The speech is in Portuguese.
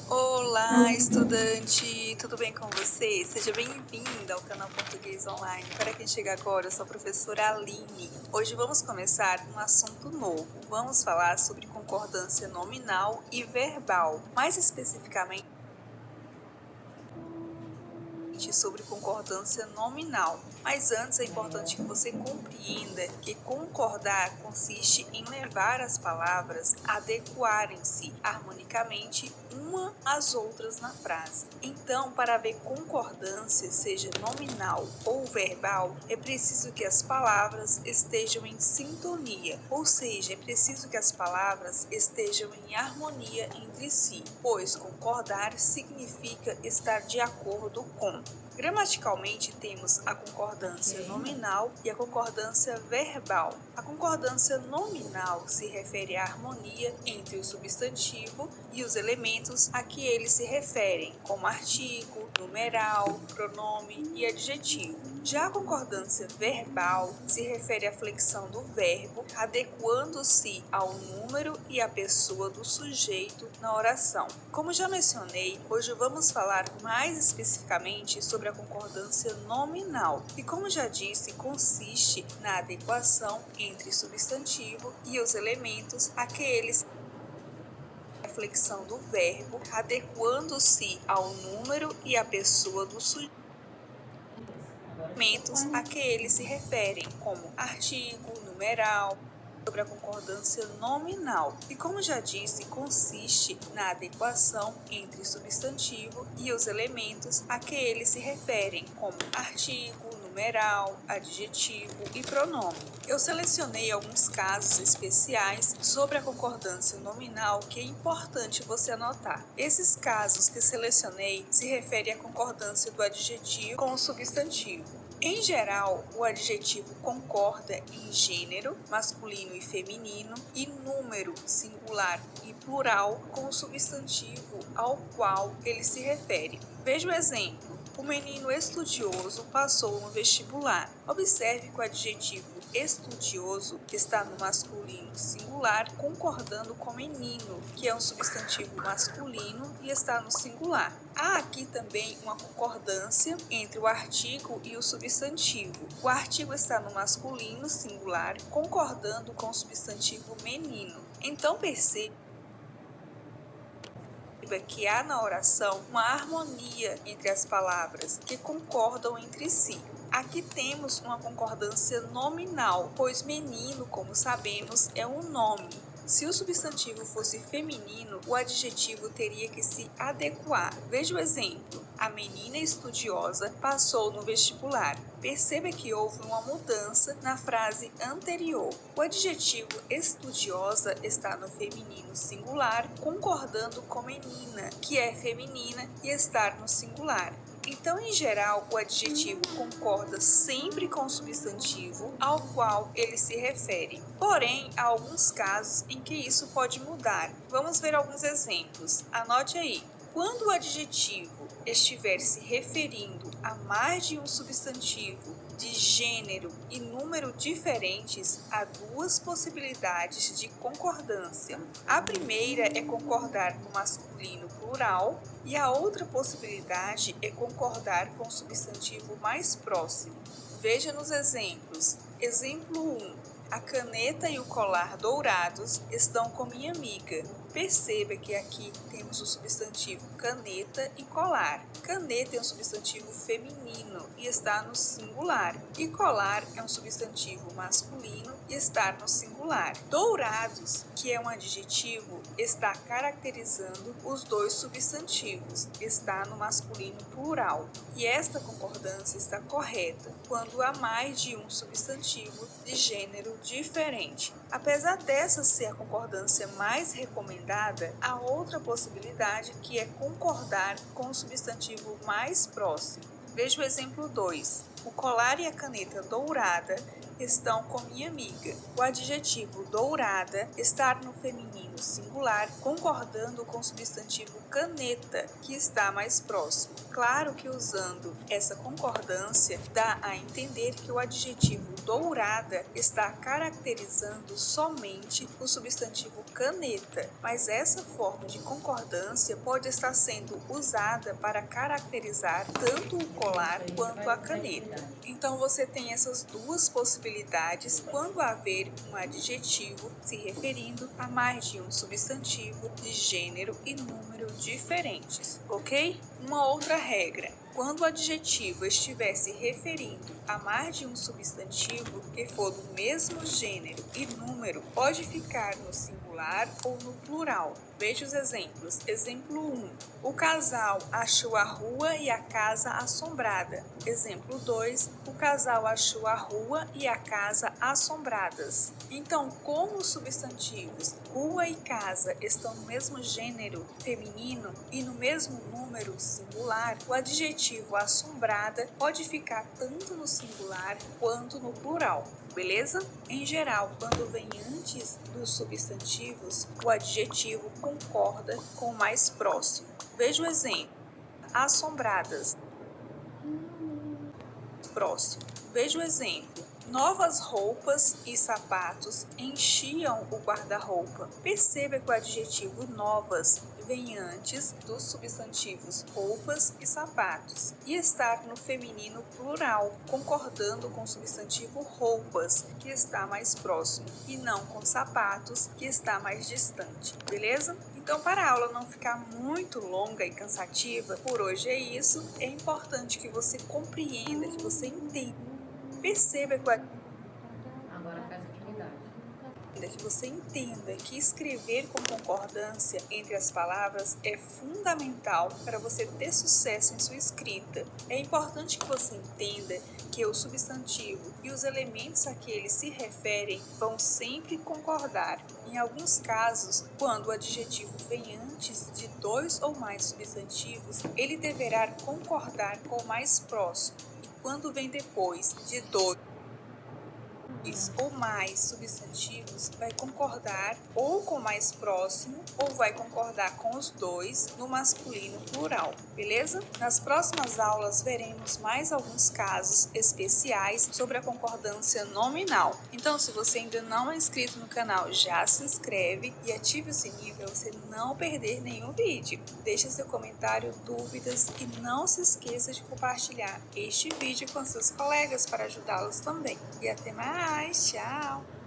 Olá, estudante! Tudo bem com você? Seja bem-vinda ao canal Português Online. Para quem chega agora, eu sou a professora Aline. Hoje vamos começar um assunto novo. Vamos falar sobre concordância nominal e verbal. Mais especificamente, sobre concordância nominal. Mas antes é importante que você compreenda que concordar consiste em levar as palavras a adequarem-se harmonicamente uma às outras na frase. Então, para haver concordância, seja nominal ou verbal, é preciso que as palavras estejam em sintonia, ou seja, é preciso que as palavras estejam em harmonia entre si, pois concordar significa estar de acordo com. Gramaticalmente, temos a concordância nominal e a concordância verbal. A concordância nominal se refere à harmonia entre o substantivo e os elementos a que eles se referem, como artigo, numeral, pronome e adjetivo. Já a concordância verbal se refere à flexão do verbo, adequando-se ao número e à pessoa do sujeito na oração. Como já mencionei, hoje vamos falar mais especificamente sobre a concordância nominal, e como já disse, consiste na adequação entre substantivo e os elementos a que eles a flexão do verbo, adequando-se ao número e à pessoa do sujeito a que eles se referem, como artigo, numeral. Sobre a concordância nominal, e como já disse, consiste na adequação entre substantivo e os elementos a que eles se referem, como artigo, numeral, adjetivo e pronome. Eu selecionei alguns casos especiais sobre a concordância nominal que é importante você anotar. Esses casos que selecionei se referem à concordância do adjetivo com o substantivo. Em geral, o adjetivo concorda em gênero, masculino e feminino, e número, singular e plural, com o substantivo ao qual ele se refere. Veja o exemplo. O menino estudioso passou no vestibular. Observe que o adjetivo estudioso está no masculino singular, concordando com menino, que é um substantivo masculino e está no singular. Há aqui também uma concordância entre o artigo e o substantivo. O artigo está no masculino singular, concordando com o substantivo menino. Então perceba que há na oração uma harmonia entre as palavras que concordam entre si. Aqui temos uma concordância nominal, pois menino, como sabemos, é um nome. Se o substantivo fosse feminino, o adjetivo teria que se adequar. Veja o exemplo. A menina estudiosa passou no vestibular. Perceba que houve uma mudança na frase anterior. O adjetivo estudiosa está no feminino singular, concordando com menina, que é feminina e está no singular. Então, em geral, o adjetivo concorda sempre com o substantivo ao qual ele se refere. Porém, há alguns casos em que isso pode mudar. Vamos ver alguns exemplos. Anote aí. Quando o adjetivo estiver se referindo a mais de um substantivo de gênero e número diferentes, há duas possibilidades de concordância. A primeira é concordar com o masculino plural e a outra possibilidade é concordar com o substantivo mais próximo. Veja nos exemplos. Exemplo 1. A caneta e o colar dourados estão com minha amiga. Perceba que aqui temos o substantivo caneta e colar. Caneta é um substantivo feminino e está no singular. E colar é um substantivo masculino e está no singular. Dourados, que é um adjetivo, está caracterizando os dois substantivos. Está no masculino plural. E esta concordância está correta quando há mais de um substantivo de gênero diferente. Apesar dessa ser a concordância mais recomendada, há outra possibilidade que é concordar com o substantivo mais próximo. Veja o exemplo 2. O colar e a caneta dourada estão com minha amiga. O adjetivo dourada está no feminino no singular, concordando com o substantivo caneta, que está mais próximo. Claro que usando essa concordância, dá a entender que o adjetivo dourada está caracterizando somente o substantivo caneta, mas essa forma de concordância pode estar sendo usada para caracterizar tanto o colar quanto a caneta. Então você tem essas duas possibilidades quando haver um adjetivo se referindo a mais de um substantivo de gênero e número diferentes, ok? Uma outra regra: quando o adjetivo estiver se referindo a mais de um substantivo que for do mesmo gênero e número, pode ficar no singular ou no plural. Veja os exemplos. Exemplo 1. O casal achou a rua e a casa assombrada. Exemplo 2. O casal achou a rua e a casa assombradas. Então, como os substantivos rua e casa estão no mesmo gênero feminino e no mesmo número singular, o adjetivo assombrada pode ficar tanto no singular quanto no plural. Beleza? Em geral, quando vem antes dos substantivos, o adjetivo concorda com o mais próximo. Veja o exemplo. Assombradas. Próximo. Veja o exemplo. Novas roupas e sapatos enchiam o guarda-roupa. Perceba que o adjetivo novas vem antes dos substantivos roupas e sapatos e está no feminino plural, concordando com o substantivo roupas, que está mais próximo, e não com sapatos, que está mais distante. Beleza? Então, para a aula não ficar muito longa e cansativa, por hoje é isso. É importante que você compreenda, que você entenda. Perceba que Agora faz atividade. que você entenda que escrever com concordância entre as palavras é fundamental para você ter sucesso em sua escrita. É importante que você entenda que o substantivo e os elementos a que eles se referem vão sempre concordar. Em alguns casos, quando o adjetivo vem antes de dois ou mais substantivos, ele deverá concordar com o mais próximo. Quando vem depois de dois ou mais substantivos, vai concordar ou com o mais próximo ou vai concordar com os dois no masculino plural, beleza? Nas próximas aulas veremos mais alguns casos especiais sobre a concordância nominal. Então, se você ainda não é inscrito no canal, já se inscreve e ative o sininho para você não perder nenhum vídeo. Deixe seu comentário, dúvidas e não se esqueça de compartilhar este vídeo com seus colegas para ajudá-los também. E até mais! Tchau!